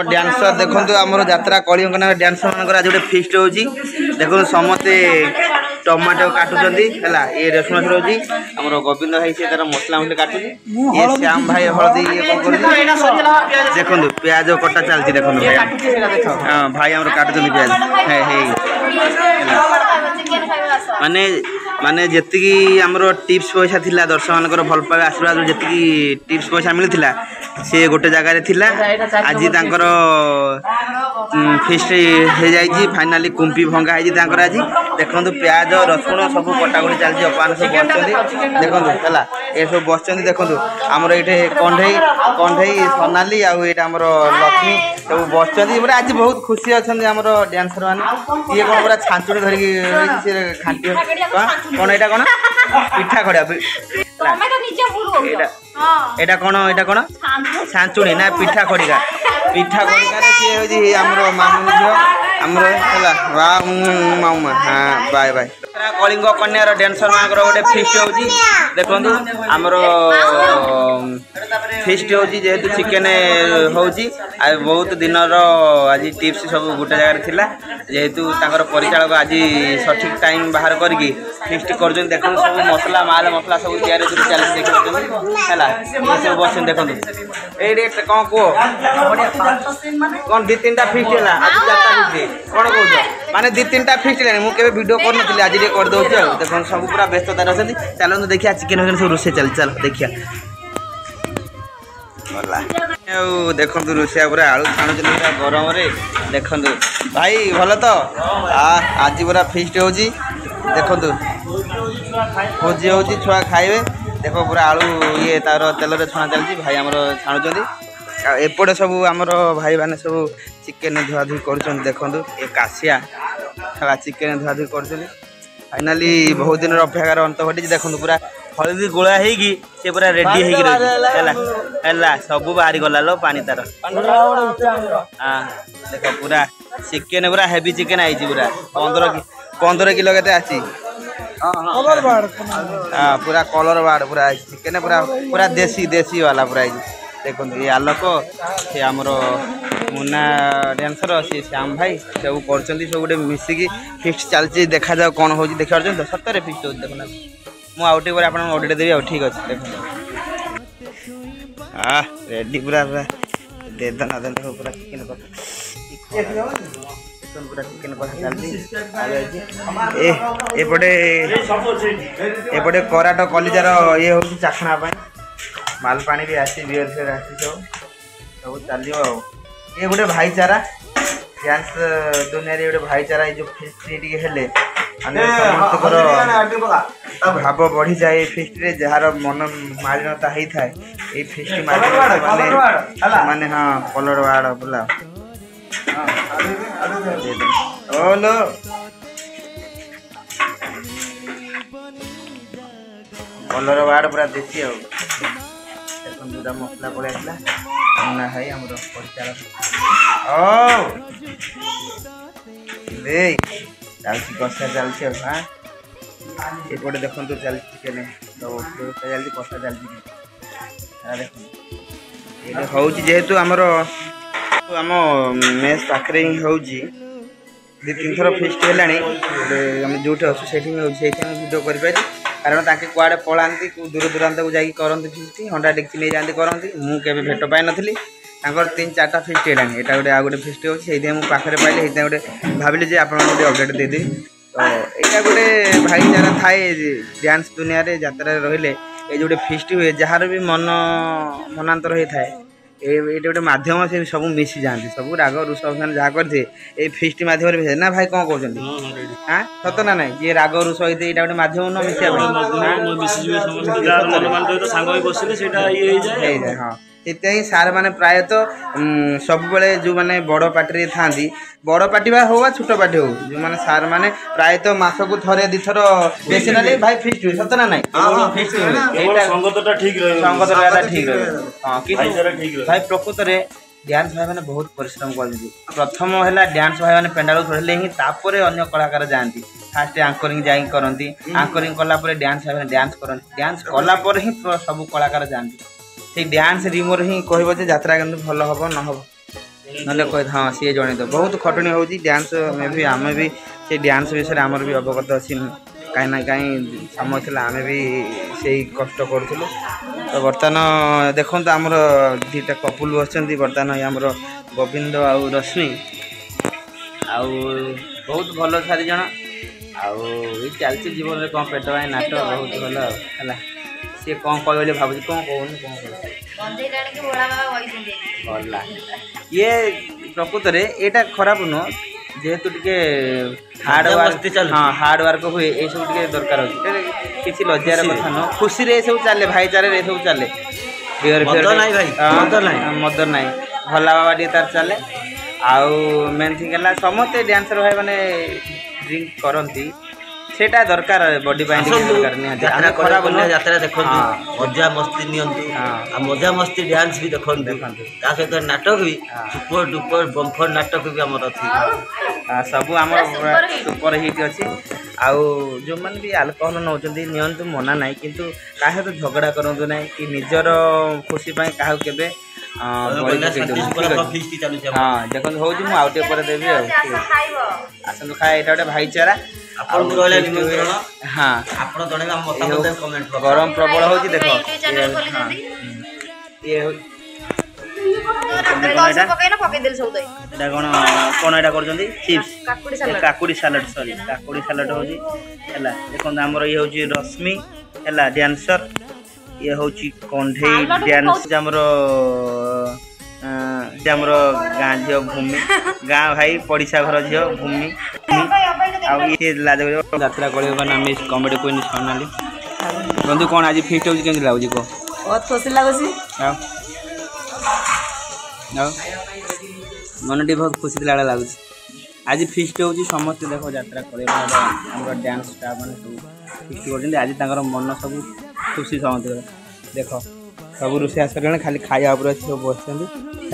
Dancer देखो आम यात्रा कलिंग डांसर मान आज गोटे फिस्ट हो देखो समस्ते टमाटो काटुंट ये रसुण रोजी आम गोविंद भाई से तार मसला मसला काटुँ ये श्याम भाई हलदी ये देखो प्याज कटा चलती देखो हाँ भाई आम काटुं प्याज माने माने जी आमर टिप्स पैसा थिला दर्शक मानकर भल पाए आशीर्वाद जी टिप्स पैसा मिलता सी गोटे जगार थिला आज तांकर फिस्ट हो जाए फाइनाली कुंपी भंगा है आज देखो प्याज रसुण सब कटाकटी चलती अपान सब बस देखो है ये सब बस देखो आमर ये कंढे कंढे सोनाली आम लक्ष्मी सब बस आज बहुत खुशी अच्छा आम डांसर मैंने ये कौन पूरा छांचुड़ी धरिकी खाटी कौन यहाँ कौन पिठा खड़ा एटा कौन छांचुड़ी ना पिठा खड़िका सी हूँ मामू झील आमर मामा हाँ बाय बाय कलिंग कन्यार डांसर मान गोटे फिस्ट हो देखो आमर फिस्ट हो जेहेतु चिकेन हो बहुत दिन आज टिप्स सब गोटे जगार थिला जेहेतु परिचालक आज सठिक टाइम बाहर करके फिस्ट कर देखो सब मसला माल मसला सब तैयारी चलती है सब बस देखो ये कौन कह कौन दी तीन फिस्ट है आज फिस्ट कौन कौन माने दी तीन फिस्ट है मुझे वीडियो कर आज कर दौर देखो सब पूरा व्यस्ततार अच्छे चलो देखिए चिकेन वगैरह सब रोसे चल चलो देखिए देखो रोषिया पूरा आलू छाणु गरम देखो भाई भल तो आज पूरा फिस्ट हो देखो भोजी हो छुआ खाइबे देखो पूरा आलू ये तार तेल छणा चलती भाई आमर छाणुंट एपटे सब आमर भाई मैंने सब चिकेन धुआधुई कर देखो ये काशिया चिकेन धुआधुई कर फाइनाली बहुत दिन अपेक्षार अंत घटी देखो पूरा हलदी गोला होगी से पूरा रेडी है सब बाहरी गला लो पानी तार हाँ देख पूरा चिकेन पूरा हेवी चिकेन आई पूरा 15 किलो के आसी हाँ पूरा कलर बार्ड पूरा चिकेन पूरा पूरा देसी देसी वाला पूरा देखो ये आलोक से आमर मुन्ना डांसर सी श्याम भाई सब कर सब गोटे मिसिकी फिस्ट चलती देखा जाओ कौन हो देखा तो सतरे फिस्ट हो देखना मुझे आउटे आप अपडेट देवी ठीक अच्छे देखो हाँ रेडी पूरा पूरा देना देखो पूरा चिकेन पूरा चिकेन कथा चलती एपटे कराट कलिजार ये हूँ चाखना माल पानी भी आसी बियर फियर आसी सब चलो ये गोटे भाईचारा डांस दुनिया गोटे भाईचारा जो फिस्ट हेले भाव बढ़ी जाए फिस्ट रे जार मन मालिनता होता है ये फिस्ट माने हाँ कलर वाड़ बोला ओलो कलर वाड़ पूरा देसी मसला पड़े मुन्ना भाई आम परिचालक कषा चलती हाँ एपटे देखो चल चिकेन चलती कषा चलती देख हूँ जेहेतु आमर आम मेस पाखे ही हूँ दी तीन थर फिस्ट है जो अच्छे भिडियो कर कारण ताके कुआड़े पलांती दूर दूरांत को जाकि करती फिस्ट हंडा डेक्ची नहीं जाती करती मुझे भेट पाई नी 3-4टा फिस्ट है यहाँ गोटे आ गए फिस्ट हो पाखे पाइले गोटे भाविली आप अपडेट देदेवी तो यहाँ गोटे भाईचारा थाए डांस दुनिया रे यात्रा रहिले ये जो फिस्ट हुए जार भी मन मनांतर होता है ये गोटे मध्यम से सब मिसी जाती सब राग रुष जहाँ करते ये फिस्ट मध्यम ना भाई कौन कहते हाँ सत ना ना ये राग रुष होते यहाँ गोटे मध्यम न मिसा हाँ से सार मैंने प्रायतः सब जो मैंने बड़ पार्टी था बड़ पार्टी हो छोट पार्टी हो जो मैंने सार मैंने प्रायतः मास को थे दी थर बेसी ना भाई फिस्ट हुए सत ना ना ठीक रहे भाई प्रकृत में डांस भाई मैंने बहुत परिश्रम करते प्रथम है डांस भाई मैंने पेंडाल चढ़ले ही तापर अन्य कलाकार जाती फास्ट आंकरिंग जाकि करती आंकरिंग कलापर डांस भाई डांस करती डांस कलापर ही सब कलाकार जाती से डांस रिमोर ही कह यात्रा के भल हम न हम ना कह हाँ सी जन तो बहुत खटणी हो डांस मे भी आम भी से डांस विषय आमर भी अवगत अच्छी कहीं कहीं समय थी आम भी से कष्ट करूँ तो बर्तमान देखो आमर दुईटा कपुल बस बर्तमान आमर गोविंद आउ रश्मि आउ बहुत भल 4 जन आउ चलती जीवन में कौन पेट भाई नाटक बहुत भल है सी कौन कह भावी कौन कहला ये प्रकृत में यहाँ खराब नुह जेहेतु टे हार्ड वर्क हाँ हार्ड वर्क हुए ये सब टे दरकार हो किसी लज्जार कथा नुह खुशी रे सब चले भाईचारे रे सब चले मदर नाई भला बाबा टे तार चले आउ मेन थिंग है समस्ते डांसर भाई मैंने ड्रिंक करती सेटा दरकार बॉडी पाइन दरकार नहीं खराब यात्रा देखो मजा मस्ती नियंतु मजा मस्ती डांस भी देखो ता सहित नाटक भी सुपर डुपर बम्फर नाटक भी आमर अच्छी सब आम सुपर हिट अच्छी आउ जो मैंने भी आल्कोहल नौकरी नियंतु मना ना किंतु क्या सहित झगड़ा करूँ ना कि निजर खुशी क्या केवे हाँ देखो हूँ मुझे आउ टे देवी आसतु खाए यहाँ गोटे भाईचारा हाँ गरम प्रबल हो देख कौन यहाँ कर चिप्स काकुड़ी सालाड सॉरी काकुड़ी सालाड हो देखो आमर ये हूँ रश्मि है डांसर ये हूँ कंढे डांस आमर गाँ झील भूमि गाँ भाई पड़िशा घर झील भूमि यात्रा करें कमेडी क्वीन सोनाली बंधु कौन आज फिस्ट होगी केमती लगुच कह बहुत खुशी लगुच मन टी बहुत खुशी लगे लगुच आज फिस्ट हो समस्त देख यात्रा कर डांस स्टाफ मैंने सब फिस्ट कर आज मन सब खुशी समझ देख सब रोषे आस खाली खाया अच्छे सब बस है।